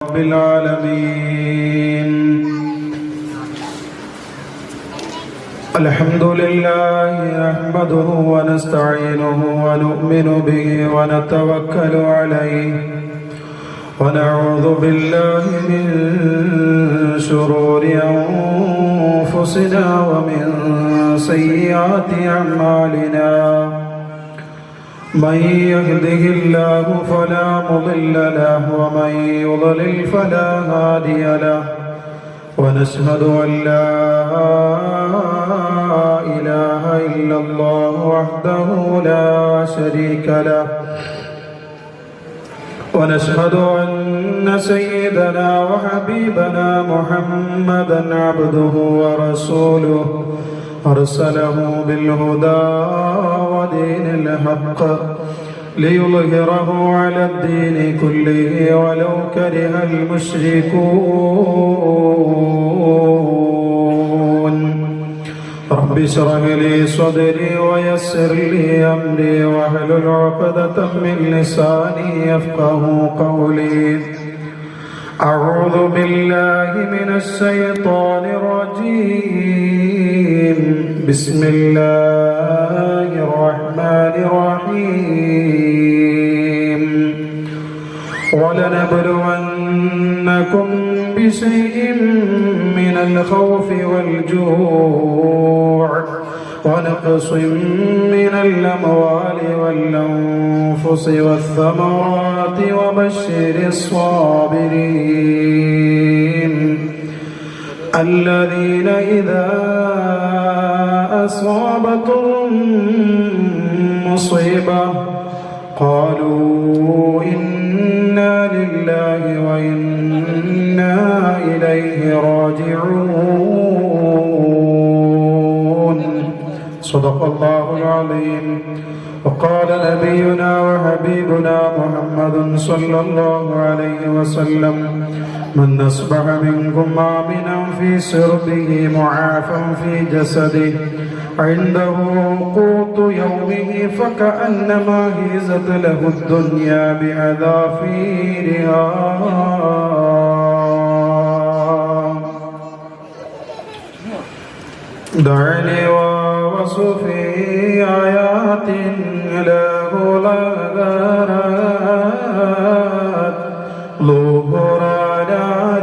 رب العالمين. الحمد لله نحمده ونستعينه ونؤمن به ونتوكل عليه ونعوذ بالله من شرور أنفسنا ومن سيئات أعمالنا. من يهده الله فلا مضل له ومن يضلل فلا هادي له. ونشهد أن لا إله إلا الله وحده لا شريك له. ونشهد أن سيدنا وحبيبنا محمدا عبده ورسوله أرسله بالهدى ودين الحق ليظهره على الدين كله ولو كره المشركون. رب اشرح لي صدري ويسر لي أمري واحلل عقدة من لساني يفقه قولي. أعوذ بالله من الشيطان الرجيم. بسم الله الرحمن الرحيم. ولنبلونكم بشيء من الخوف والجوع ونقص من الأموال والأنفس والثمرات وبشر الصابرين الذين إذا أصابتهم مصيبة قالوا إنا لله وإنا إليه راجعون. صدق الله العظيم. وقال نبينا وحبيبنا محمد صلى الله عليه وسلم: من أصبح منكم آمنا في سربه معافى في جسده عنده قوت يومه فكأنما هيزت له الدنيا بأذافيرها. دعني ووصف آيات له لغرات ظهران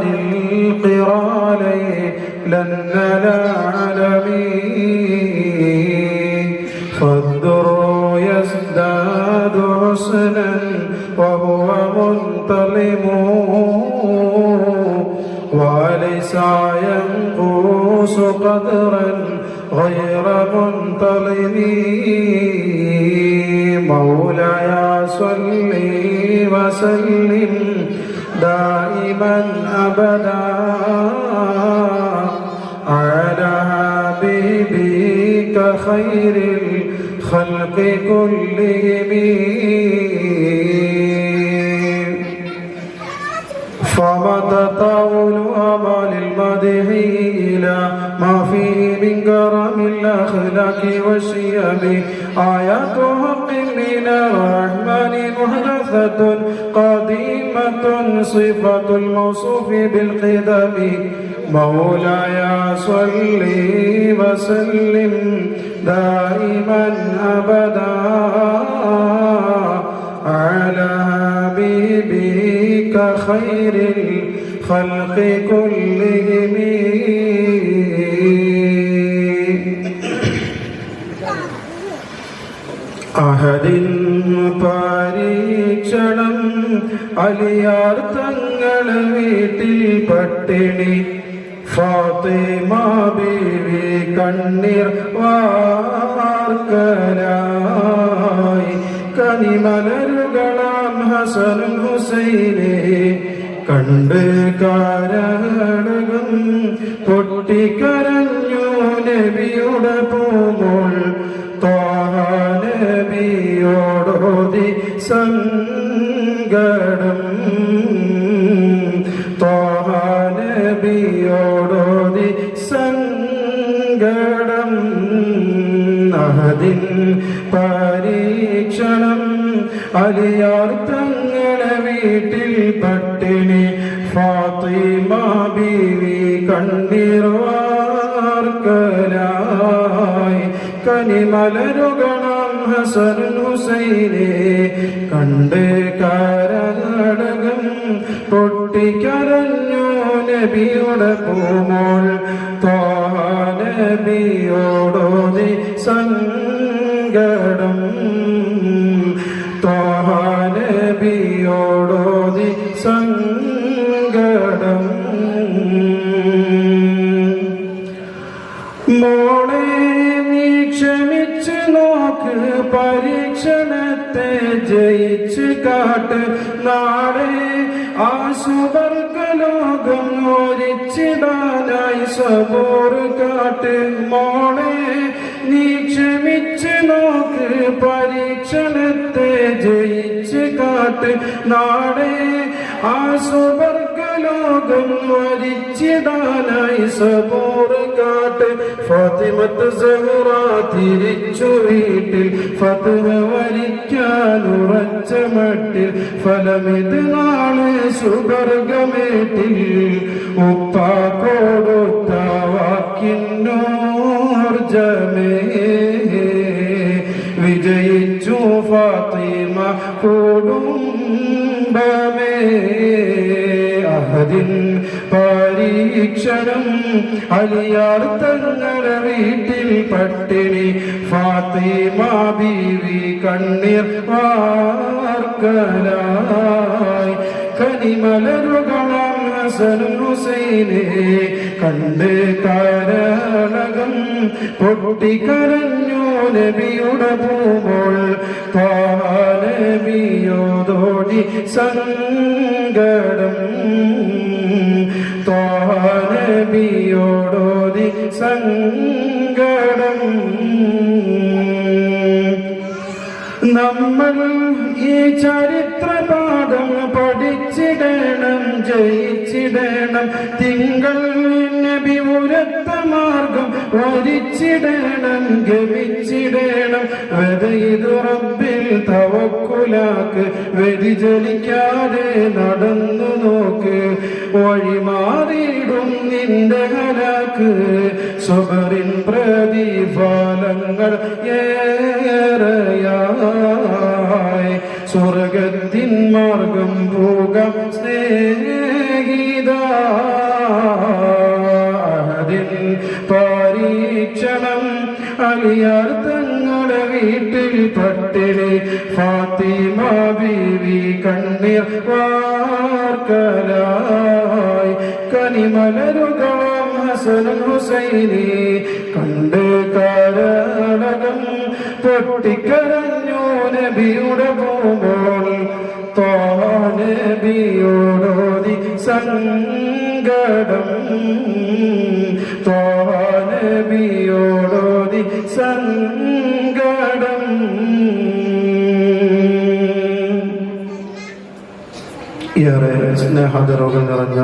للقرى ليلا العالمين. فالدر يزداد حسنا وهو منتظم وليس ينقص قدرا غير منتظم. مولاي صل وسلم دائما أبدا على حبيبك خير الخلق كلهم. فمتى طول أمل المدح إلى ما فيه من كرم الأخلاق والشيم. آيات حق من الرحمن محدثة قديمة صفة الموصوف بالقدم. مولاي صل وسلم دائما أبدا على حبيبك خير الخلق كلهم. അഹദിൻ പരീക്ഷണം അലിയാർ തങ്ങൾ വീട്ടിൽ പട്ടിണി. ഫാത്തിമ ബീവി കണ്ണീർ വാർക്കലായി. കനിമലരുകളാം ഹസനും ഹുസൈനെ കണ്ട് കാരണകം പൊട്ടിക്കരഞ്ഞു നബിയുടെ പൂമോൾ. നബിയോടോതി സങ്കടം നബിയോടോതി സങ്കടം. അഹദിൻ പരീക്ഷണം അലിയാർ തങ്ങളെ വീട്ടിൽ പട്ടിണി. ഫാത്തിമ ബീവി കണ്ണീർവാർക്കലായി കനിമലരുകണം ഹസൻ ഹുസൈനെ കണ്ട് കരടകം പൊട്ടിക്കരഞ്ഞു നബിയുടെ പൂമോൾ ത്വാഹ നബിയോടോതി സങ്കടം ത്വാഹ നബിയോടോതി സങ്കടം മോളെ നീ ക്ഷമിച്ച് നോക്ക് പരീക്ഷണത്തെ ജയിച്ച് കാട്ട് നാളെ ആശുവർഗലോകം ഒരിച്ചിടാനായി സബൂർ കാട്ട് മോളെ നീ ക്ഷമിച്ച് നോക്ക് പരീക്ഷണത്തെ ജയിച്ച് കാട്ട് നാളെ ആശുവർഗലോകം ഒരിച്ചിടാനായി സബൂർ കാട്ട് ഫാത്തിമത്ത് സഹറ തിരിച്ചു വീട്ടിൽ ഫത്വ വരിക്കാൻ ഉറച്ച മട്ടിൽ ഫലമിത് നാളെ സുവർഗമേട്ടിൽ ഉപ്പ കൊടുത്ത വാക്കിന്നോർജമേ വിജയിച്ചു ഫാത്തിമ കുടുംബമേ അഹദിൻ പരീക്ഷണം അലിയാർ തങ്ങളുടെ വീട്ടിൽ പട്ടിണി ഫാത്തിമ ബീവി കണ്ണീർ വാർക്കലായി കനിമലരുകണം ഹസൻ ഹുസൈനെ കണ്ട് കാരണകം പൊട്ടിക്കരഞ്ഞു നബിയുടെ പൂമോൾ ത്വാഹ നബിയോടോടി സങ്കടം ത്വാഹ നബിയോടോടി സങ്കടം നമ്മൾ ഈ ചരിത്രപാഠം പഠിച്ചിടണം ജയിച്ചിടണം തിങ്കൾ നബി ഉരത്ത മാർഗം വരിച്ചിടണം ഗമിച്ചിടണം വെതയിതു റബ്ബിൽ തവക്കുലാക്ക് വ്യതിചലിക്കാതെ നടന്നു നോക്ക് വഴിമാറിയിടും നിന്റെ ഹലാക്ക് സ്വബറിൻ പ്രതിഫലങ്ങൾ ഏറെയായി സ്വർഗത്തിൻ മാർഗം പോകാം സ്നേഹിത അഹദിൻ പരീക്ഷണം അലിയാർ തങ്ങളുടെ വീട്ടിൽ പട്ടിണി ഫാത്തിമ ബീവി കണ്ണീർ വാർക്കലായി കനിമലരുകളം ഹസൻ ഹുസൈനി കണ്ട് കാരണകം പൊട്ടിക്കരഞ്ഞു നബിയുടെ പൂമോൾ ത്വാഹ നബിയോടോതി സങ്കടം ത്വാഹ നബിയോടോതി സങ്കടം ഏറെ സ്നേഹാദരവുകൾ നിറഞ്ഞ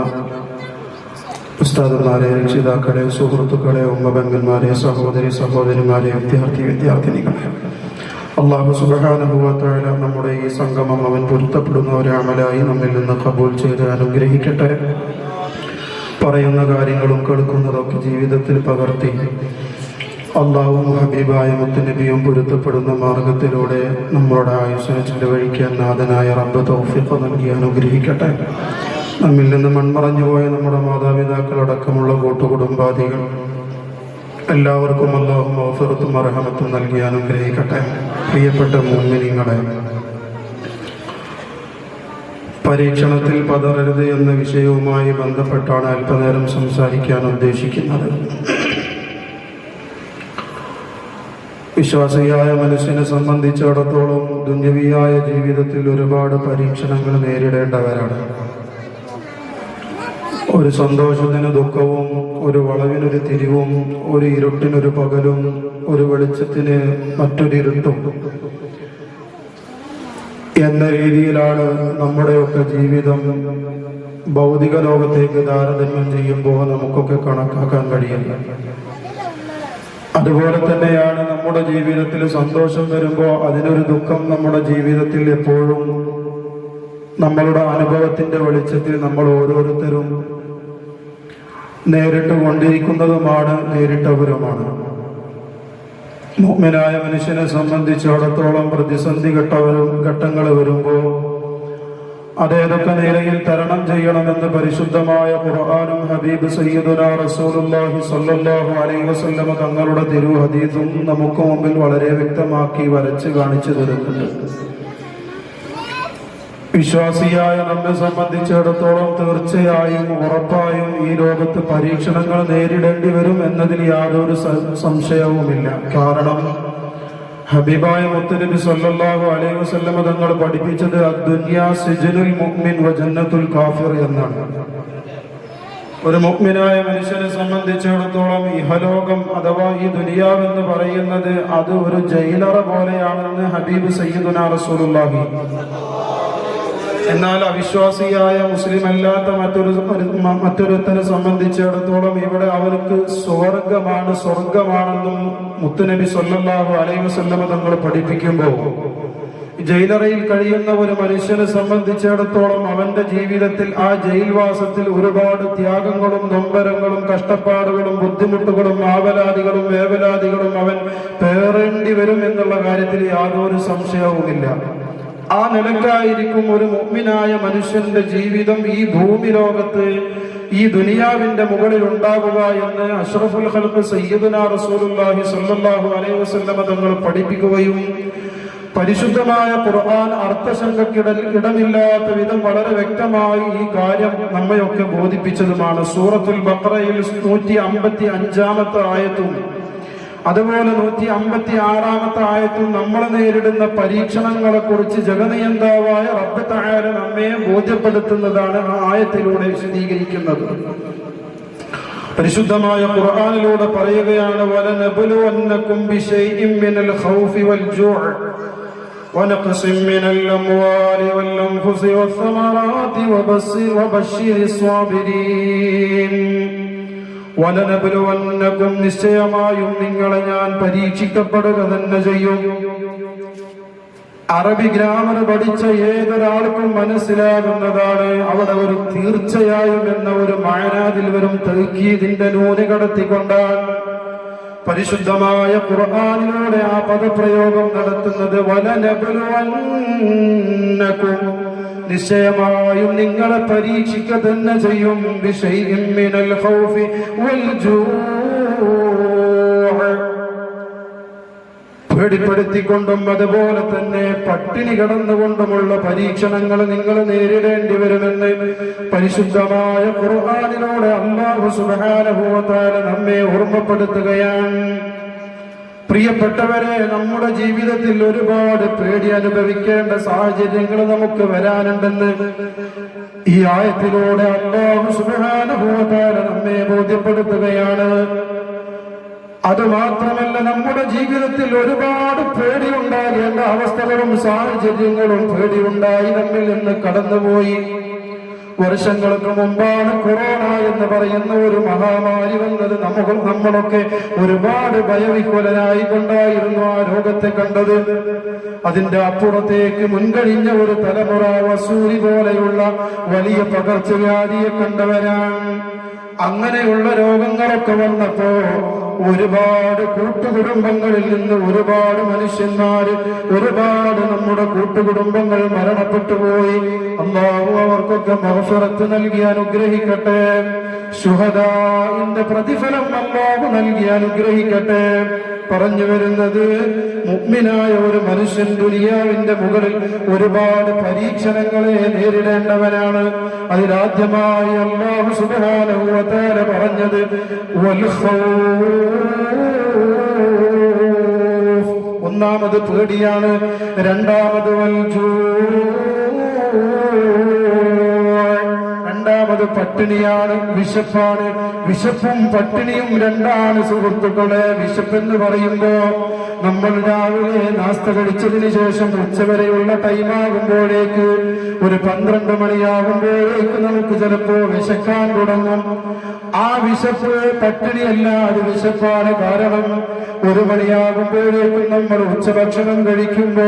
ഉസ്താദുമാരെ രക്ഷിതാക്കളെ സുഹൃത്തുക്കളെ ഉമ്മബന്ധന്മാരെ സഹോദരി സഹോദരിമാരെ വിദ്യാർത്ഥിനികളെ അല്ലാഹു സുബ്ഹാനഹു വ തആല നമ്മുടെ ഈ സംഗമം അവൻ പൊരുത്തപ്പെടുന്ന ഒരു അമലായി നമ്മിൽ നിന്ന് ഖബൂൽ ചെയ്ത് അനുഗ്രഹിക്കട്ടെ. പറയുന്ന കാര്യങ്ങളും കേൾക്കുന്നതൊക്കെ ജീവിതത്തിൽ പകർത്തി അല്ലാഹുവും ഹബീബായ മുത്തുനബിയും പൊരുത്തപ്പെടുന്ന മാർഗത്തിലൂടെ നമ്മളുടെ ആയുസ്സിനെ ചിലവഴിക്കാൻ നാഥനായ റബ്ബ് തൗഫീഖ് നൽകി അനുഗ്രഹിക്കട്ടെ. നമ്മിൽ നിന്ന് മൺമറഞ്ഞുപോയ നമ്മുടെ മാതാപിതാക്കളടക്കമുള്ള കൂട്ടുകുടുംബാദികൾ എല്ലാവർക്കും അല്ലാഹു മഗ്ഫിറത്തും മർഹമത്തും നൽകി അനുഗ്രഹിക്കട്ടെ. പ്രിയപ്പെട്ട മുഅ്മിനീങ്ങളെ, പരീക്ഷണത്തിൽ പതറരുത് എന്ന വിഷയവുമായി ബന്ധപ്പെട്ടാണ് അല്പനേരം സംസാരിക്കാൻ ഉദ്ദേശിക്കുന്നത്. വിശ്വാസിയായ മനുഷ്യനെ സംബന്ധിച്ചിടത്തോളം ദുന്യവിയായ ജീവിതത്തിൽ ഒരുപാട് പരീക്ഷണങ്ങൾ നേരിടേണ്ടവരാണ്. ഒരു സന്തോഷത്തിന് ദുഃഖവും, ഒരു വളവിനൊരു തിരിവും, ഒരു ഇരുട്ടിനൊരു പകലും, ഒരു വെളിച്ചത്തിന് മറ്റൊരു ഇരുട്ടും എന്ന രീതിയിലാണ് നമ്മുടെയൊക്കെ ജീവിതം. ഭൗതിക ലോകത്തേക്ക് താരതമ്യം ചെയ്യുമ്പോൾ നമുക്കൊക്കെ കണക്കാക്കാൻ കഴിയില്ല. അതുപോലെ തന്നെയാണ് നമ്മുടെ ജീവിതത്തിൽ സന്തോഷം വരുമ്പോൾ അതിനൊരു ദുഃഖം നമ്മുടെ ജീവിതത്തിൽ എപ്പോഴും നമ്മളുടെ അനുഭവത്തിന്റെ വെളിച്ചത്തിൽ നമ്മൾ ഓരോരുത്തരും നേരിട്ട് കൊണ്ടിരിക്കുന്നതുമാണ്, നേരിട്ടവരുമാണ്. മുഅ്മിനായ മനുഷ്യനെ സംബന്ധിച്ചിടത്തോളം പ്രതിസന്ധി ഘട്ടങ്ങൾ വരുമ്പോൾ അതേതൊക്കെ നിലയിൽ തരണം ചെയ്യണമെന്ന് പരിശുദ്ധമായ ഖുർആനും ഹബീബ് സയ്യിദുനാ റസൂലുള്ളാഹി സ്വല്ലല്ലാഹു അലൈഹി വസല്ലമ തങ്ങളുടെ തിരു ഹദീസും നമുക്ക് മുമ്പിൽ വളരെ വ്യക്തമാക്കി വരച്ച് കാണിച്ചു തരുന്നുണ്ട്. വിശ്വാസിയായ നമ്മെ സംബന്ധിച്ചിടത്തോളം തീർച്ചയായും ഉറപ്പായും ഈ ലോകത്ത് പരീക്ഷണങ്ങൾ നേരിടേണ്ടി വരും എന്നതിൽ യാതൊരു സംശയവുമില്ല. കാരണം ഹബീബായ മുത്തുനബി സ്വല്ലല്ലാഹു അലൈഹി വസല്ലമ തങ്ങൾ പഠിപ്പിച്ചത് അദ്ദുനിയാ സിജ്നുൽ മുഅ്മിൻ വ ജന്നത്തുൽ കാഫിർ എന്നാണ്. ഒരു മുഅ്മിനായ മനുഷ്യനെ സംബന്ധിച്ചിടത്തോളം ഇഹലോകം അഥവാ ഈ ദുനിയാവെന്ന് പറയുന്നത് അത് ഒരു ജയിലറ പോലെയാണെന്ന് ഹബീബ് സയ്യിദുനാ റസൂലുള്ളാഹി. എന്നാൽ അവിശ്വാസിയായ മുസ്ലിം അല്ലാത്ത മറ്റൊരുത്തനെ സംബന്ധിച്ചിടത്തോളം ഇവിടെ അവർക്ക് സ്വർഗമാണെന്നും മുത്തുനബി സ്വല്ലല്ലാഹു അലൈഹി വസല്ലമ തങ്ങൾ പഠിപ്പിക്കുമ്പോൾ ജയിലറയിൽ കഴിയുന്ന ഒരു മനുഷ്യനെ സംബന്ധിച്ചിടത്തോളം അവന്റെ ജീവിതത്തിൽ ആ ജയിൽവാസത്തിൽ ഒരുപാട് ത്യാഗങ്ങളും നൊമ്പരങ്ങളും കഷ്ടപ്പാടുകളും ബുദ്ധിമുട്ടുകളും ആവലാദികളും വേവലാദികളും അവൻ പേറേണ്ടി വരും എന്നുള്ള കാര്യത്തിൽ യാതൊരു സംശയവുമില്ല. ആ നിലക്കായിരിക്കും ഒരു മുഅ്മിനായ മനുഷ്യന്റെ ജീവിതം ഈ ഭൂമി ലോകത്ത് ഈ ദുനിയാവിന്റെ മുകളിൽ ഉണ്ടാകുക എന്ന് അഷ്റഫുൽ ഖൽഖ് സയ്യിദുനാ റസൂലുള്ളാഹി സ്വല്ലല്ലാഹു അലൈഹി വസല്ലമ തങ്ങൾ പഠിപ്പിക്കുകയും പരിശുദ്ധമായ ഖുർആൻ അർത്ഥശങ്കയ്ക്കിടമില്ലാത്ത വിധം വളരെ വ്യക്തമായി ഈ കാര്യം നമ്മയൊക്കെ ബോധിപ്പിച്ചതുമാണ്. സൂറത്തുൽ ബഖറയിൽ 155-ാമത്തെ ആയത്തും അതുപോലെ 156-ാമത്തെ ആയത്തും നമ്മൾ നേരിടുന്ന പരീക്ഷണങ്ങളെ കുറിച്ച് ജഗനിയന്താവായ റബ്ബ് തആല നമ്മെ ബോധ്യപ്പെടുത്തുന്നതാണ് ആ ആയത്തിലൂടെ വിശദീകരിക്കുന്നത്. പരിശുദ്ധമായ ഖുർആനിലൂടെ പറയുകയാണ്, വലനബ്ലുവന്നകും ബിശൈഇൻ മിനൽ ഖൗഫി വൽ ജൂഅ് വനഖ്സിൻ മിനൽ അംവാലി വൽ അൻഫുസി വസ്സമറാത്തി വബശ്ശിരിസ് സ്വാബിരീൻ. വലനബ്ലുവന്നകും നിശ്ചയമായും നിങ്ങളെ ഞാൻ പരീക്ഷിക്കപ്പെടുക തന്നെ ചെയ്യും. അറബി ഗ്രാമർ പഠിച്ച ഏതൊരാൾക്കും മനസ്സിലാകുന്നതാണ് അവിടെ ഒരു തീർച്ചയായും എന്ന ഒരു മാനാദിൽ വരും തൗക്കീദിന്റെ നൂന് കടത്തിക്കൊണ്ടാണ് പരിശുദ്ധമായ ഖുർആനിലൂടെ ആ പദപ്രയോഗം നടത്തുന്നത്. വലനബ്ലുവന്നകും നിശ്ചയമായും നിങ്ങളെ പരീക്ഷിക്ക തന്നെ ചെയ്യും. ബിശൈഇൻ മിനൽ ഖൗഫി വൽ ജൂഅ്, പേടിപ്പെടുത്തിക്കൊണ്ടും അതുപോലെ തന്നെ പട്ടിണി കിടന്നുകൊണ്ടുമുള്ള പരീക്ഷണങ്ങൾ നിങ്ങൾ നേരിടേണ്ടി വരുമെന്ന് പരിശുദ്ധമായ ഖുർആനിലൂടെ അല്ലാഹു സുബ്ഹാനഹു വ തആല നമ്മെ ഓർമ്മപ്പെടുത്തുകയാണ്. പ്രിയപ്പെട്ടവരെ, നമ്മുടെ ജീവിതത്തിൽ ഒരുപാട് പേടി അനുഭവിക്കേണ്ട സാഹചര്യങ്ങൾ നമുക്ക് വരാനുണ്ടെന്ന് ഈ ആയത്തിലൂടെ അല്ലാഹു സുബ്ഹാനഹു വ തആല നമ്മെ ബോധ്യപ്പെടുത്തുകയാണ്. അതുമാത്രമല്ല, നമ്മുടെ ജീവിതത്തിൽ ഒരുപാട് പേടിയുണ്ടാകേണ്ട അവസ്ഥകളും സാഹചര്യങ്ങളും പേടിയുണ്ടായി നമ്മിൽ നിന്ന് കടന്നുപോയി. വർഷങ്ങൾക്ക് മുമ്പാണ് കൊറോണ എന്ന് പറയുന്ന ഒരു മഹാമാരി വന്നത്. നമ്മളൊക്കെ ഒരുപാട് ഭയവിഹ്വലരായി കൊണ്ടായിരുന്നു ആ രോഗത്തെ കണ്ടത്. അതിന്റെ അപ്പുറത്തേക്ക് മുൻകഴിഞ്ഞ ഒരു തലമുറ വസൂരി പോലെയുള്ള വലിയ പകർച്ചവ്യാധിയെ കണ്ടവരാണ്. അങ്ങനെയുള്ള രോഗങ്ങളൊക്കെ വന്നപ്പോ ഒരുപാട് കൂട്ടുകുടുംബങ്ങളിൽ നിന്ന് ഒരുപാട് മനുഷ്യന്മാര്, ഒരുപാട് നമ്മുടെ കൂട്ടുകുടുംബങ്ങൾ മരണപ്പെട്ടു പോയി. അല്ലാഹു അവർക്കൊക്കെ മഗ്ഫിറത്ത് നൽകി അനുഗ്രഹിക്കട്ടെ. ശുഹദാഇന്റെ പ്രതിഫലം അല്ലാഹു നൽകി അനുഗ്രഹിക്കട്ടെ. പറഞ്ഞു വരുന്നത്, മുഅ്മിനായ ഒരു മനുഷ്യൻ ദുനിയാവിന്റെ മുകളിൽ ഒരുപാട് പരീക്ഷണങ്ങളെ നേരിടേണ്ടവനാണ്. അതിലാദ്യമായി അല്ലാഹു സുബ്ഹാനഹു വ തആല പറഞ്ഞത് വൽ ഖൗഫ്, ഒന്നാമത് പേടിയാണ്. രണ്ടാമത് വൽ ജൂഅ്, രണ്ടാമത് പട്ടിണിയാണ്, വിശപ്പാണ്. വിശപ്പും പട്ടിണിയും രണ്ടാണ് സുഹൃത്തുക്കളെ. വിശപ്പെന്ന് പറയുമ്പോ നമ്മൾ രാവിലെ നാസ്ത കഴിച്ചതിന് ശേഷം ഉച്ചവരെയുള്ള ടൈമാകുമ്പോഴേക്ക് ഒരു 12 മണിയാകുമ്പോഴേക്ക് നമുക്ക് ചിലപ്പോ വിശക്കാൻ തുടങ്ങും. ആ വിശപ്പ് പട്ടിണിയല്ല, അത് വിശപ്പാണ്. കാരണം 1 മണിയാകുമ്പോഴേക്കും നമ്മൾ ഉച്ചഭക്ഷണം കഴിക്കുമ്പോ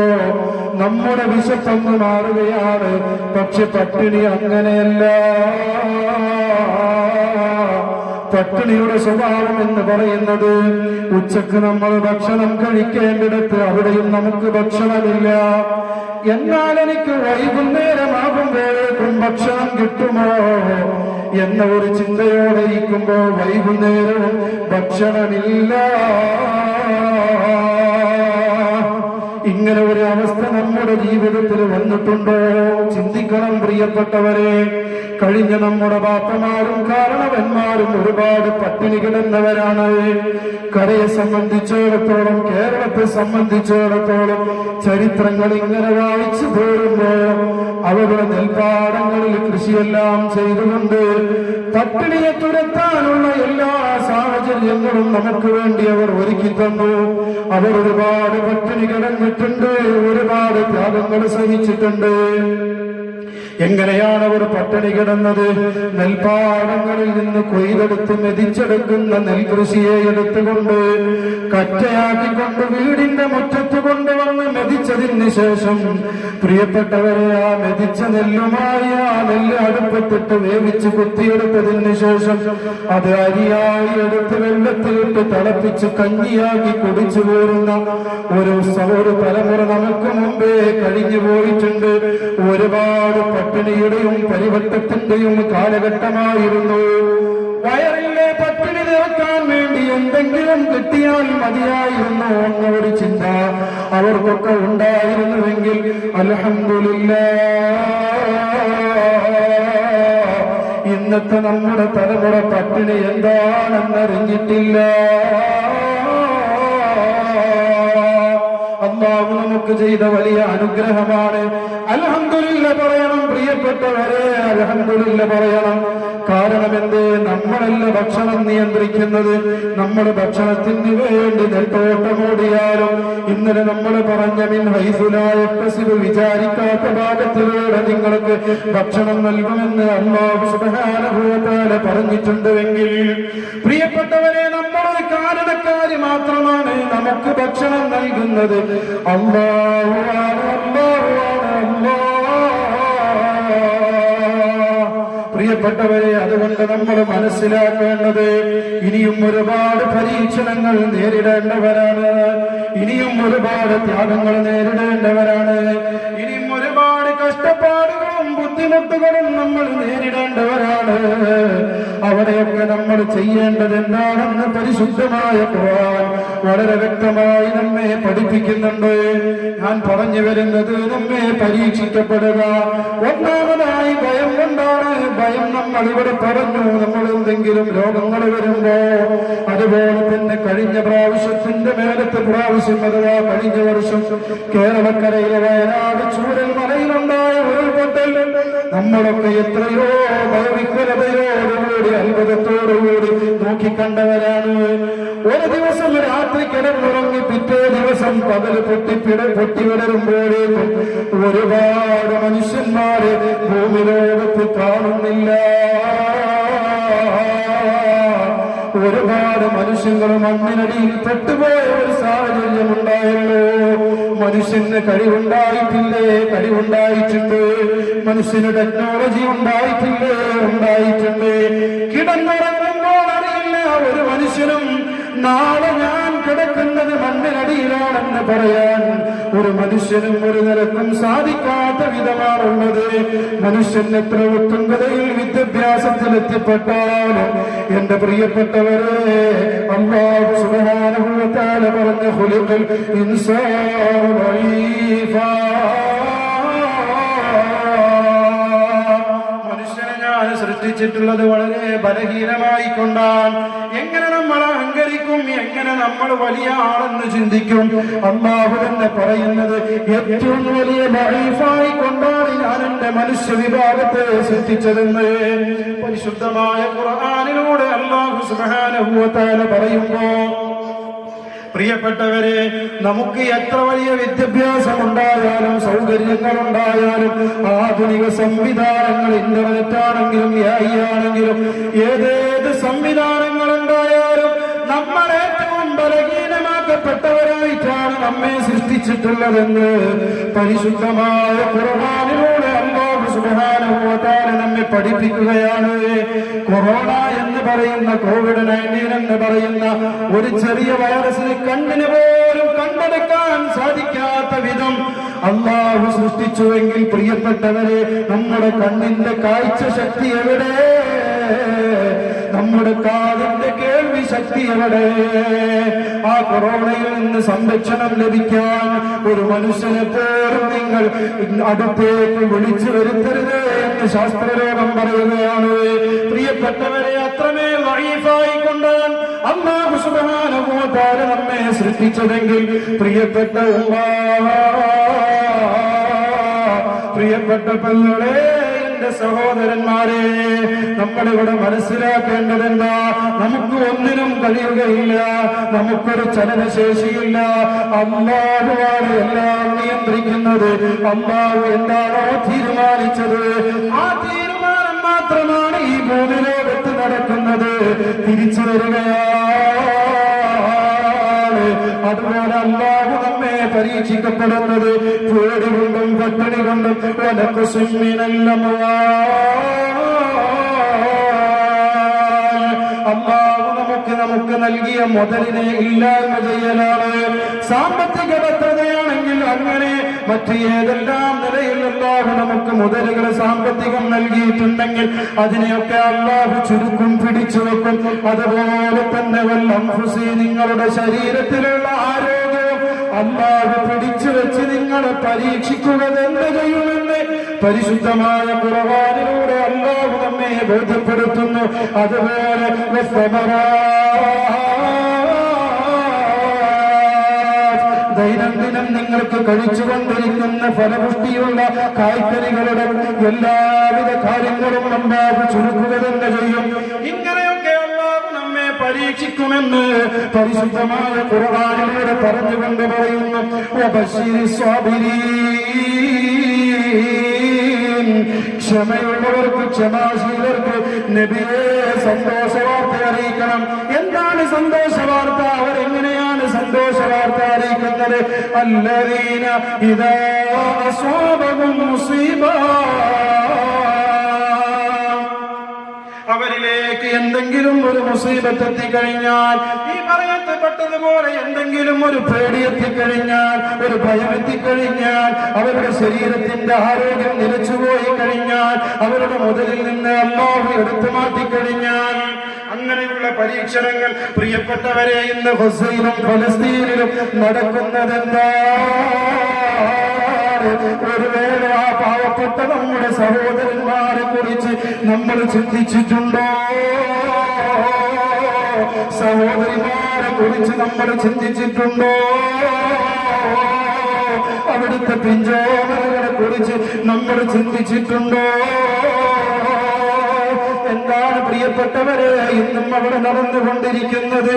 നമ്മുടെ വിശപ്പൊന്ന് മാറുകയാണ്. പക്ഷെ പട്ടിണി അങ്ങനെയല്ല. പട്ടിണിയുടെ സ്വഭാവം എന്ന് പറയുന്നത് ഉച്ചക്ക് നമ്മൾ ഭക്ഷണം കഴിക്കേണ്ടിടത്ത് അവിടെയും നമുക്ക് ഭക്ഷണമില്ല. എന്നാൽ എനിക്ക് വൈകുന്നേരമാകുമ്പോഴേക്കും ഭക്ഷണം കിട്ടുമോ എന്ന ഒരു ചിന്തയോടെ ഇരിക്കുമ്പോ വൈകുന്നേരവും ഭക്ഷണമില്ല. ഇങ്ങനെ ഒരു അവസ്ഥ നമ്മുടെ ജീവിതത്തിൽ വന്നിട്ടുണ്ടോ? ചിന്തിക്കണം പ്രിയപ്പെട്ടവരെ. കഴിഞ്ഞ നമ്മുടെ ബാപ്പമാരും കാരണവന്മാരും ഒരുപാട് പട്ടിണി കിടന്നവരാണ്. കരയെ സംബന്ധിച്ചിടത്തോളം, കേരളത്തെ സംബന്ധിച്ചിടത്തോളം ചരിത്രങ്ങൾ ഇങ്ങനെ വായിച്ചു പോരുമ്പോ അവരുടെ നെൽപ്പാടങ്ങളിൽ കൃഷിയെല്ലാം ചെയ്തുകൊണ്ട് പട്ടിണിയെ തുരത്താനുള്ള എല്ലാ സാഹചര്യങ്ങളും നമുക്ക് വേണ്ടി അവർ ഒരുക്കി തന്നു. അവർ ഒരുപാട് പട്ടിണി കിടന്നിട്ടുണ്ട്, ഒരുപാട് ത്യാഗങ്ങൾ സഹിച്ചിട്ടുണ്ട്. എങ്ങനെയാണ് അവർ പട്ടിണി കിടന്നത്? നെൽപ്പാടങ്ങളിൽ നിന്ന് കൊയ്തെടുത്ത് മെതിച്ചെടുക്കുന്ന നെൽകൃഷിയെ എടുത്തുകൊണ്ട് കറ്റയാക്കിക്കൊണ്ട് വീടിന്റെ മുറ്റത്ത് കൊണ്ടുവന്ന് മെതിച്ചതിന് ശേഷം പ്രിയപ്പെട്ടവരെ ആ മെതിച്ച നെല്ലുമായി ആ നെല്ല് അടുപ്പത്തിട്ട് വേവിച്ച് കുത്തിയെടുത്തതിന് ശേഷം അത് അരിയായി എടുത്ത് വെള്ളത്തിലിട്ട് തിളപ്പിച്ച് കഞ്ഞിയാക്കി കുടിച്ചു പോരുന്ന ഒരു തലമുറ നമുക്ക് മുമ്പേ കഴിഞ്ഞു പോയിട്ടുണ്ട്. ഒരുപാട് പട്ടിണിയുടെയും പരിവർത്തനത്തിന്റെയും കാലഘട്ടമായിരുന്നു. വയറിലെ പട്ടിണി നിറക്കാൻ വേണ്ടി എന്തെങ്കിലും കിട്ടിയാൽ മതിയായിരുന്നു എന്നൊരു ചിന്ത അവർക്കൊക്കെ ഉണ്ടായിരുന്നുവെങ്കിൽ അൽഹംദുലില്ലാഹ് ഇന്നത്തെ നമ്മുടെ തലമുറ പട്ടിണി എന്താണെന്നറിഞ്ഞിട്ടില്ല. അല്ലാഹു നമുക്ക് ചെയ്ത വലിയ അനുഗ്രഹമാണ്. അൽഹംദുലില്ലാഹ് പറയണം പ്രിയപ്പെട്ടവരെ, അൽഹംദുലില്ലാഹ് പറയണം. കാരണം എന്തേ? നമ്മളല്ല ഭക്ഷണം നിയന്ത്രിക്കുന്നത്. നമ്മൾ ഭക്ഷണത്തിന് വേണ്ടി നെട്ടോട്ടമോടിയാലും ഇന്നലെ നമ്മൾ പറഞ്ഞ മിൻ ഹൈസു ലാ യഹ്തസിബു വിചാരിക്കാത്ത ഭാഗത്തിലൂടെ നിങ്ങൾക്ക് ഭക്ഷണം നൽകുമെന്ന് അല്ലാഹു സുബ്ഹാനഹു വ തആല പറഞ്ഞിട്ടുണ്ടെങ്കിൽ പ്രിയപ്പെട്ടവരെ, നമ്മളൊരു കാരണക്കാരി മാത്രമാണ് നമുക്ക് ഭക്ഷണം നൽകുന്നത്. അല്ലാഹു പ്രിയപ്പെട്ടവരെ, അതുകൊണ്ട് നമ്മൾ മനസ്സിലാക്കേണ്ടത് ഇനിയും ഒരുപാട് പരീക്ഷണങ്ങൾ നേരിടേണ്ടവരാണ്. ഇനിയും ഒരുപാട് ത്യാഗങ്ങൾ നേരിടേണ്ടവരാണ്. ഇനിയും ഒരുപാട് കഷ്ടപ്പാടുകളും ബുദ്ധിമുട്ടുകളും നമ്മൾ നേരിടേണ്ടവരാണ്. അവിടെയൊക്കെ നമ്മൾ ചെയ്യേണ്ടത് എന്താണെന്ന് പരിശുദ്ധമായ ഖുർആൻ വളരെ വ്യക്തമായി നമ്മെ പഠിപ്പിക്കുന്നുണ്ട്. ഞാൻ പറഞ്ഞു വരുന്നത് നമ്മെ പരീക്ഷിക്കപ്പെടുക ഒന്നാമതായി ഭയം കൊണ്ടാണ്. ഭയം നമ്മൾ ഇവിടെ പറഞ്ഞു. നമ്മൾ എന്തെങ്കിലും രോഗങ്ങൾ വരുമ്പോ, അതുപോലെ തന്നെ കഴിഞ്ഞ പ്രാവശ്യത്തിന്റെ മേലത്തെ പ്രാവശ്യം അഥവാ കഴിഞ്ഞ വർഷം കേരളക്കരയിലെ വയനാട് ചൂരൽമലയിലുണ്ടായ ഉരുൾപൊട്ടൽ നമ്മളൊക്കെ എത്രയോ ഭയവിഹ്വലതയോടുകൂടി അത്ഭുതത്തോടുകൂടി നോക്കിക്കണ്ടവരാണ്. ഒരു ദിവസം രാത്രി കിടന്നുറങ്ങി പിറ്റേ ദിവസം പകൽ പൊട്ടിവിടരുമ്പോഴേക്കും ഒരുപാട് മനുഷ്യന്മാരെ ഭൂമി ലോകത്ത് കാണുന്നില്ല. ഒരുപാട് മനുഷ്യങ്ങൾ മണ്ണിനടിയിൽ പെട്ടുപോയ ഒരു സാഹചര്യം ഉണ്ടായല്ലോ. മനുഷ്യന് കഴിവുണ്ടായിട്ടില്ലേ? കഴിവുണ്ടായിട്ടുണ്ട്. മനുഷ്യന് ടെക്നോളജി ഉണ്ടായിട്ടില്ലേ? ഉണ്ടായിട്ടുണ്ട്. കിടന്നുറങ്ങുമ്പോൾ അറിയില്ല ഒരു മനുഷ്യനും നാളെ ഞാൻ കിടക്കുന്നത് മണ്ണിനടിയിലാണെന്ന് പറയാൻ ഒരു മനുഷ്യനും ഒരു നിലക്കും സാധിക്കാത്ത വിധമാണുള്ളത്. മനുഷ്യൻ എത്ര ഉത്തുംഗതയിൽ വിദ്യാഭ്യാസത്തിൽ എത്തിപ്പെട്ടാലും എന്റെ പ്രിയപ്പെട്ടവരെ, അല്ലാഹു സുബ്ഹാനഹു വ തആല പറഞ്ഞ ഖുലിഖൽ ഇൻസാനു ദഈഫാ, മനുഷ്യനെ ഞാൻ സൃഷ്ടിച്ചിട്ടുള്ളത് വളരെ ബലഹീനമായി കൊണ്ടാണ്. എങ്ങനെ നമ്മൾ അഹങ്കരിക്കും? എങ്ങനെ നമ്മൾ വലിയ ആളെന്ന് ചിന്തിക്കും? അല്ലാഹു തന്നെ പറയുന്നത് ഏറ്റവും വലിയ ദഈഫായി കൊണ്ടാണ് ഞാൻ എന്റെ മനുഷ്യ വിഭാഗത്തെ സൃഷ്ടിച്ചതെന്ന് പരിശുദ്ധമായ ഖുർആനിലൂടെ അല്ലാഹു സുബ്ഹാനഹു വ തആല പറയുമ്പോ, പ്രിയപ്പെട്ടവരെ, നമുക്ക് എത്ര വലിയ വിദ്യാഭ്യാസം ഉണ്ടായാലും സൗകര്യങ്ങൾ ഉണ്ടായാലും ആധുനിക സംവിധാനങ്ങൾ, ഇന്റർനെറ്റ് ആണെങ്കിലും AI ആണെങ്കിലും ഏതേത് സംവിധാനങ്ങൾ ഉണ്ടായാലും നമ്മൾ ഏറ്റവും ബലഹീനമാക്കപ്പെട്ട പ്രിയപ്പെട്ടവരായിട്ടാണ് നമ്മെ സൃഷ്ടിച്ചിട്ടുള്ളതെന്ന് പരിശുദ്ധമായ ഖുർആനിലൂടെ അല്ലാഹു സുബ്ഹാനഹു വ തആല നമ്മെ പഠിപ്പിക്കുകയാണ്. കൊറോണ എന്ന് പറയുന്ന COVID-19 എന്ന് പറയുന്ന ഒരു ചെറിയ വൈറസിന് കണ്ണിന് പോലും കണ്ടെടുക്കാൻ സാധിക്കാത്ത വിധം അല്ലാഹു സൃഷ്ടിച്ചുവെങ്കിൽ പ്രിയപ്പെട്ടവരെ, നമ്മുടെ കണ്ണിന്റെ കാഴ്ച ശക്തി എവിടെ? നമ്മുടെ കാതിന്റെ കേൾവി ശക്തി എവിടെ? ആ കൊറോണയിൽ നിന്ന് സംരക്ഷണം ലഭിക്കാൻ ഒരു മനുഷ്യനെ പോലും നിങ്ങൾ അടുത്തേക്ക് വിളിച്ചു വരുത്തരുത് എന്ന് ശാസ്ത്രലോകം പറയുകയാണ്. പ്രിയപ്പെട്ടവരെ, അത്രമേൽ ലൈഫായിക്കൊണ്ടാണ് അല്ലാഹു സുബ്ഹാനഹു വ തആല നമ്മെ സൃഷ്ടിച്ചതെങ്കിൽ പ്രിയപ്പെട്ട പ്രിയപ്പെട്ട പെങ്ങളെ, എന്റെ സഹോദരന്മാരെ, നമ്മളിവിടെ മനസ്സിലാക്കേണ്ടതെന്താ? നമുക്ക് ഒന്നിനും കഴിയുകയില്ല, നമുക്കൊരു ചലനശേഷിയില്ല. അല്ലാഹുവാണ് എല്ലാം നിയന്ത്രിക്കുന്നത്. അല്ലാഹു എന്താണോ തീരുമാനിച്ചത് ആ തീരുമാനം മാത്രമാണ് ഈ ഭൂമിലോകത്ത് നടക്കുന്നത്. തിരിച്ചു വരികയാണ്. അതുപോലെ അല്ലാഹു നമ്മെ പരീക്ഷിക്കപ്പെടുന്നത് പേടി കൊണ്ടും പട്ടിണി കൊണ്ടും അല്ലാഹു നമുക്ക് നൽകിയ മുതലിനെ ഇല്ലായ്മ ചെയ്യലാണ്. സാമ്പത്തിക ഭദ്രതയാണെങ്കിൽ അങ്ങനെ മറ്റ് ഏതെല്ലാം നിലയിൽ അല്ലാഹു നമുക്ക് മുതലുകൾ സാമ്പത്തികം നൽകിയിട്ടുണ്ടെങ്കിൽ അതിനെയൊക്കെ അല്ലാഹു ചുരുക്കും പിടിച്ചു വെക്കും. അതുപോലെ തന്നെ നിങ്ങളുടെ ശരീരത്തിലുള്ള ആരോഗ്യം അല്ലാഹു പിടിച്ചു വെച്ച് നിങ്ങളെ പരീക്ഷിക്കുക തന്നെ ചെയ്യുമെന്ന് പരിശുദ്ധമായ ഖുർആനിലൂടെ അല്ലാഹു നമ്മെ ബോധ്യപ്പെടുത്തുന്നു. അതുപോലെ ദൈനംദിനം നിങ്ങൾക്ക് കഴിച്ചുകൊണ്ടിരിക്കുന്ന ഫലപുഷ്ടിയുള്ള കായ്ക്കറികളുടെ എല്ലാവിധ കാര്യങ്ങളും അല്ലാഹു ചുരുക്കുക തന്നെ ചെയ്യും. ഇങ്ങനെയൊക്കെ അല്ലാഹു നമ്മെ പരീക്ഷിക്കുമെന്ന് പരിശുദ്ധമായ ഖുർആനിലൂടെ പറഞ്ഞുകൊണ്ട് പറയുന്നു. ക്ഷമയുള്ളവർക്ക്, ക്ഷമാശീലർക്ക് നബിയെ സന്തോഷ വാർത്ത അറിയിക്കണം. എന്താണ് സന്തോഷ വാർത്ത? അവരെങ്ങനെയാണ് സന്തോഷ വാർത്ത അറിയിക്കുന്നത്? അല്ലദീന ഇദാ അസ്വാബഹും മുസീബ, അവരിലേക്ക് എന്തെങ്കിലും ഒരു മുസീബത്ത് എത്തിക്കഴിഞ്ഞാൽ, ഈ പറയപ്പെട്ടതുപോലെ എന്തെങ്കിലും ഒരു പേടി എത്തിക്കഴിഞ്ഞാൽ, ഒരു ഭയം എത്തിക്കഴിഞ്ഞാൽ, അവരുടെ ശരീരത്തിന്റെ ആരോഗ്യം നിലച്ചുപോയി കഴിഞ്ഞാൽ, അവരുടെ മുതലിൽ നിന്ന് അല്ലാഹു എടുത്തു മാറ്റിക്കഴിഞ്ഞാൽ, അങ്ങനെയുള്ള പരീക്ഷണങ്ങൾ പ്രിയപ്പെട്ടവരെ ഇന്ന് ഗസയിലും ഫലസ്തീനിലും നടക്കുന്നതെന്താ? ഒരു വേള ആ പാവപ്പെട്ട നമ്മുടെ സഹോദരന്മാരെ കുറിച്ച് നമ്മൾ ചിന്തിച്ചിട്ടുണ്ടോ? സഹോദരിമാരെ കുറിച്ച് നമ്മൾ ചിന്തിച്ചിട്ടുണ്ടോ? അവിടുത്തെ പിഞ്ചോമകളെ കുറിച്ച് നമ്മൾ ചിന്തിച്ചിട്ടുണ്ടോ? എന്താണ് പ്രിയപ്പെട്ടവരെ ഇന്നും അവിടെ നടന്നുകൊണ്ടിരിക്കുന്നത്?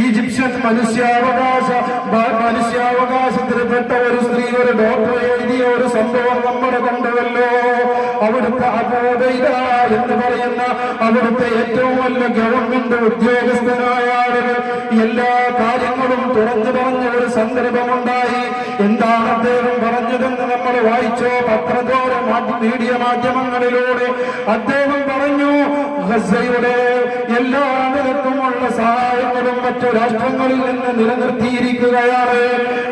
ഈജിപ്ഷ്യൻ മനുഷ്യാവകാശത്തിൽപ്പെട്ട ഒരു സ്ത്രീ, ഒരു ഡോക്ടർ എഴുതിയ ഒരു സംഭവം നമ്മൾ കണ്ടുവല്ലോ. അവിടുത്തെ അബൂ ഉബൈദ എന്ന് പറയുന്ന അവിടുത്തെ ഏറ്റവും വലിയ ഗവൺമെന്റ് ഉദ്യോഗസ്ഥനായ ആളുകൾ എല്ലാ കാര്യങ്ങളും തുറന്നു പറഞ്ഞ ഒരു സന്ദർഭമുണ്ടായി. എന്താണ് അദ്ദേഹം പറഞ്ഞതെന്ന് നമ്മൾ വായിച്ചോ? പത്രത്തോടെ മീഡിയ മാധ്യമങ്ങളിലൂടെ അദ്ദേഹം പറഞ്ഞു, ഗസയുടെ എല്ലാ നിലക്കുമുള്ള സഹായങ്ങളും മറ്റു രാഷ്ട്രങ്ങളിൽ നിന്ന് നിലനിർത്തിയിരിക്കുകയാണ്.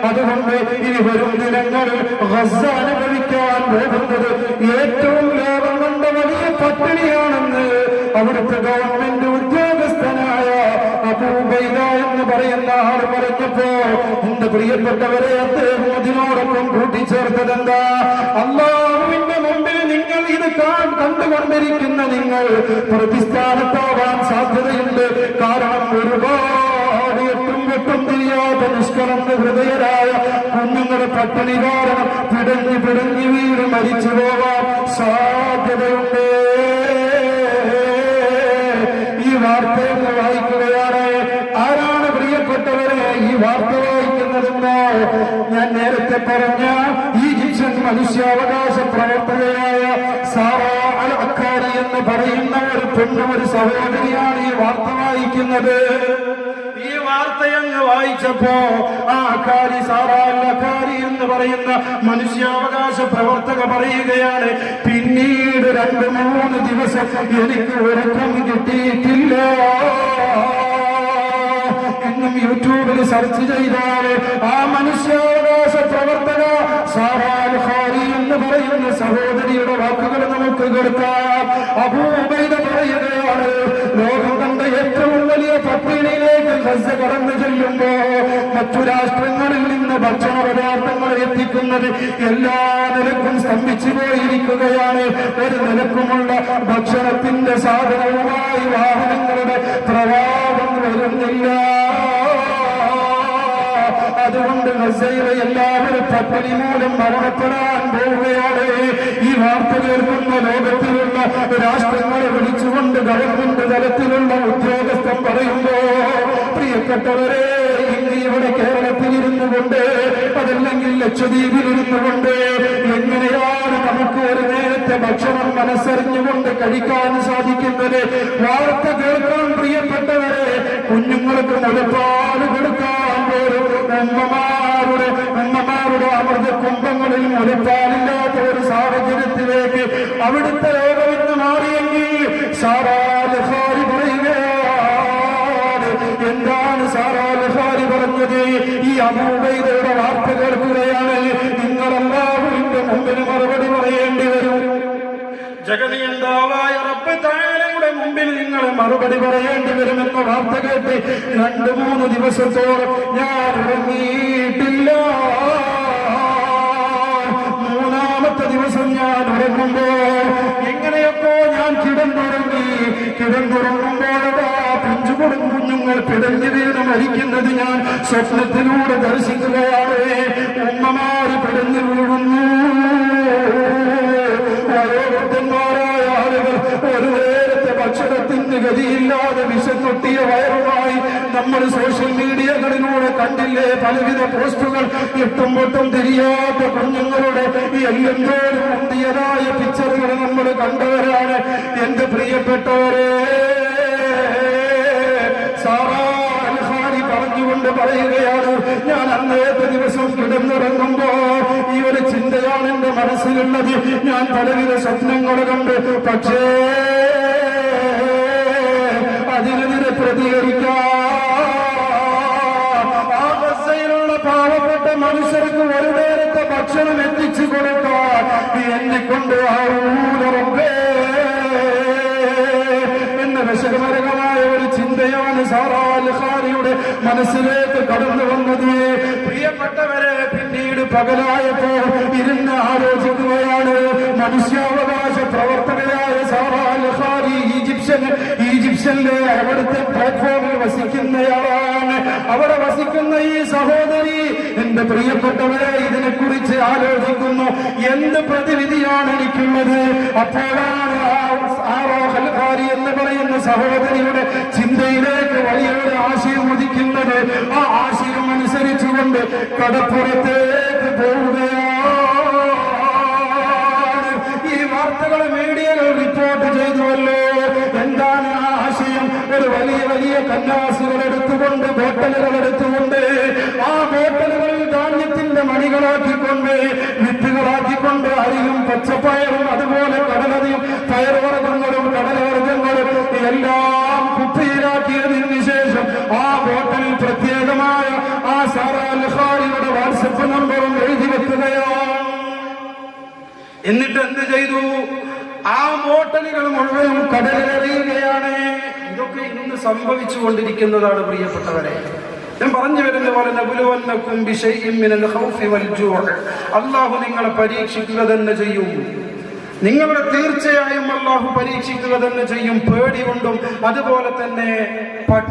അതുകൊണ്ട് ഇനി വരും ദിനങ്ങളിൽ ഗസ അനുഭവിക്കാൻ പോകുന്നത് ഏറ്റവും ലോകം കണ്ട വലിയ പട്ടിണിയാണെന്ന് അവിടുത്തെ ഗവൺമെന്റ് ഉദ്യോഗസ്ഥനായ അബൂ ഉബൈദ എന്ന് പറയുന്ന ആൾ പറഞ്ഞപ്പോ എന്റെ പ്രിയപ്പെട്ടവരെ അദ്ദേഹം അതിനോടൊപ്പം കൂട്ടിച്ചേർത്തതെന്താ? അല്ലാഹുവിന്റെ മുമ്പിൽ നിങ്ങൾ ഇത് കണ്ടുകൊണ്ടിരിക്കുന്ന നിങ്ങൾ പ്രതിസ്ഥാനത്താവാൻ സാധ്യതയുണ്ട്. കാരണം ഒരുപാട് എട്ടും വെട്ടും തിരിയാത്ത നിഷ്കളങ്ക ഹൃദയരായ കുഞ്ഞുങ്ങളുടെ പട്ടിണി കാരണം പിടഞ്ഞു വീട് മരിച്ചു പോകാൻ സാധ്യതയുണ്ട്. ഈ വാർത്തയെന്ന് വായിക്കുകയാണ്. ആരാണ് പ്രിയപ്പെട്ടവരെ ഈ വാർത്ത വായിക്കുന്നതെന്നോ? ഞാൻ നേരത്തെ പറഞ്ഞ ഈജിപ്ഷ്യൻ മനുഷ്യാവകാശ പ്രവർത്തകയായ സാറ അൽ അഖാരി എന്ന് പറയുന്ന ഒരു പെണ്ണ്, ഒരു സഹോദരിയാണ് ഈ വാർത്ത വായിക്കുന്നത്. ഈ ഈ വാർത്തയങ്ങ് വായിച്ചപ്പോ ആ കാരി സാറാരി എന്ന് പറയുന്ന മനുഷ്യാവകാശ പ്രവർത്തക പറയുകയാണ്, പിന്നീട് 2-3 ദിവസം എനിക്ക് ഉറക്കം കിട്ടിയിട്ടില്ല. ഇന്നും യൂട്യൂബിൽ സെർച്ച് ചെയ്താൽ ആ മനുഷ്യാവകാശ പ്രവർത്തക സാറാരി എന്ന് പറയുന്ന സഹോദരിയുടെ വാക്കുകൾ നമുക്ക് കേൾക്കാം. അബൂ ഉബൈദ പറയുകയാണ്, ലോകം കണ്ട ഏറ്റവും വലിയ പട്ടിണിയിലേക്ക് ഗസ കടന്നു ചെല്ലുമ്പോ മറ്റു രാഷ്ട്രങ്ങളിൽ നിന്ന് ഭക്ഷണ പദാർത്ഥങ്ങൾ എത്തിക്കുന്നത് എല്ലാ നിലക്കും സ്തംഭിച്ചു പോയിരിക്കുകയാണ്. ഒരു നിലക്കുമുള്ള ഭക്ഷണത്തിന്റെ സാധനവുമായി വാഹനങ്ങളുടെ പ്രവാഹം വരുന്നില്ല. അതുകൊണ്ട് ഗസയിലെ എല്ലാവരും പട്ടിണി മൂലം മരണപ്പെടാൻ പോവുകയാണ്. ഈ വാർത്ത കേൾക്കുന്ന ലോകത്തിലുള്ള രാഷ്ട്രങ്ങളെ വിളിച്ചുകൊണ്ട് ഗവൺമെന്റ് തലത്തിലുള്ള ഉദ്യോഗസ്ഥൻ പറയുമ്പോ, പ്രിയപ്പെട്ടവരെ, ഇന്ന് ഇവിടെ കേരളത്തിലിരുന്നു കൊണ്ട്, അതല്ലെങ്കിൽ ലക്ഷദ്വീപിലിരുന്നു കൊണ്ട് എങ്ങനെയാണ് നമുക്ക് ഒരു നേരത്തെ ഭക്ഷണം മനസ്സറിഞ്ഞുകൊണ്ട് കഴിക്കാൻ സാധിക്കുന്നത്? വാർത്ത കേൾക്കാൻ പ്രിയപ്പെട്ടവരെ, കുഞ്ഞുങ്ങൾക്ക് മുലപ്പാല് കൊടുക്കാൻ പോലും അമ്മമാരുടെ അമൃത കുംഭങ്ങളിൽ മുലപ്പാലില്ലാത്ത ഒരു സാഹചര്യത്തിലേക്ക് അവിടുത്തെ ലോകമെന്ന് മാറിയെങ്കിൽ സാറാലി പറയുകയാണ്. എന്താണ് സാറാലി പറഞ്ഞത്? ഈ അബൂ ഉബൈദയുടെ വാർത്ത കേൾക്കുകയാണ്. നിങ്ങളെല്ലാവരുടെ മുമ്പിൽ മറുപടി പറയേണ്ടി വരും. ജഗതിയന്താവായ റബ്ബ് തആലയുടെ മുമ്പിൽ നിങ്ങൾ മറുപടി പറയേണ്ടി വരുമെന്ന വാർത്ത കേട്ട് 2-3 ദിവസത്തോളം ഞാൻ ഉറങ്ങിയിട്ടില്ല. 3-ാമത്തെ ദിവസം ഞാൻ ഉറങ്ങുമ്പോ എങ്ങനെയൊക്കെ ഞാൻ കിടന്നുറങ്ങുമ്പോഴാ പിഞ്ചുകൊടും കുഞ്ഞുങ്ങൾ പിടഞ്ഞു വീണ് മരിക്കുന്നത് ഞാൻ സ്വപ്നത്തിലൂടെ ദർശിക്കുകയാണ്. ഉമ്മമാര് പിടഞ്ഞു വീഴുന്നു. വയോവൃദ്ധന്മാരായ ആളുകൾ ഒരു നേരത്തെ ഭക്ഷണത്തിന് ഗതിയില്ലാതെ വിശന്നൊട്ടിയ വയറുമായി നമ്മൾ സോഷ്യൽ മീഡിയകളിലൂടെ കണ്ടില്ലേ പലവിധ പോസ്റ്റുകൾ. എട്ടും തിരിയാത്ത കുഞ്ഞുങ്ങളുടെ എല്ലോരും മുന്തിയതായ പിക്ചറുകൾ നമ്മൾ കണ്ടവരാണ്. എന്റെ പ്രിയപ്പെട്ടവരെ, പറഞ്ഞുകൊണ്ട് പറയുകയാണ്, ഞാൻ അന്നേത്തെ ദിവസം കിടന്നുറങ്ങുമ്പോ ഈ ഒരു ചിന്തയാണ് എന്റെ മനസ്സിലുള്ളത്. ഞാൻ പലവിധ സ്വപ്നങ്ങൾ കണ്ട്, പക്ഷേ അതിനെതിരെ പ്രതികരിക്കാൻ ആ ഗസയിലുള്ള പാവപ്പെട്ട മനുഷ്യർക്ക് ഒരു നേരത്തെ ഭക്ഷണം എത്തിച്ചു കൊടുക്കാൻ എന്നെ കൊണ്ട് എന്ന വിശകമരകമായ ഒരു ചിന്തയാണ് സാറാലിയുടെ മനസ്സിലേക്ക് കടന്നു വന്നത്. പ്രിയപ്പെട്ടവരെ, പിന്നീട് പകലായപ്പോ ഇരുന്ന് ആലോചിക്കുകയാണ്. മനുഷ്യാവകാശ പ്രവർത്തകയായ സാറാലി ഈജിപ്ഷ്യനിലെ അവിടുത്തെ പ്ലാറ്റ്ഫോമിൽ വസിക്കുന്നയാളാണ്. അവിടെ വസിക്കുന്ന ഈ സഹോദരി, എന്റെ പ്രിയപ്പെട്ടവരെ, ഇതിനെക്കുറിച്ച് ആലോചിക്കുന്നു. എന്ത് പ്രതിവിധിയാണ് എനിക്കുള്ളത്? അപ്പോഴാണ് എന്ന് പറയുന്ന സഹോദരിയുടെ ചിന്തയിലേക്ക് വലിയൊരു ആശയം ഉദിക്കുന്നത്. ആ ആശയം അനുസരിച്ചുകൊണ്ട് കടപ്പുറത്തേക്ക് പോവുകയാണ്. ഈ വാർത്തകൾ മീഡിയകൾ റിപ്പോർട്ട് ചെയ്തുവല്ലോ. എന്താണ് ആ ആശയം? ഒരു വലിയ കന്നാസുകൾ എടുത്തുകൊണ്ട്, ബോട്ടലുകൾ എടുത്തുകൊണ്ട്, ആ ബോട്ടലുകളിൽ ധാന്യത്തിന്റെ മണികളാക്കിക്കൊണ്ട്, വിത്തുകളാക്കിക്കൊണ്ട്, അരിയും പച്ചപ്പയറും അതുപോലെ കടലറിയും പയറുവർഗ്ഗങ്ങളും കടലവർഗ്ഗങ്ങളും എല്ലാം കുപ്പിയിലാക്കിയതിന് ശേഷം ആ ബോട്ടലിൽ പ്രത്യേകമായ ആ സാറാലിയുടെ വാട്സപ്പ് നമ്പറും എഴുതി വെക്കുകയാണ്. എന്നിട്ട് എന്ത് ചെയ്തു? ആ ബോട്ടലുകൾ മുഴുവനും കടലിലെറിയുകയാണ്. ഇതൊക്കെ ഇന്ന് സംഭവിച്ചുകൊണ്ടിരിക്കുന്നതാണ് പ്രിയപ്പെട്ടവരെ. ഞാൻ പറഞ്ഞു വരുന്ന പോലെ നബുലുവന്നകും ബിശൈഇൻ മിനൽ ഖൗഫി വൽ ജൂഅ്, അല്ലാഹു നിങ്ങളെ പരീക്ഷിക്കുക തന്നെ ചെയ്യും. നിങ്ങളെ തീർച്ചയായും അല്ലാഹു പരീക്ഷിക്കുക തന്നെ ചെയ്യും. പേടി കൊണ്ടും അതുപോലെ തന്നെ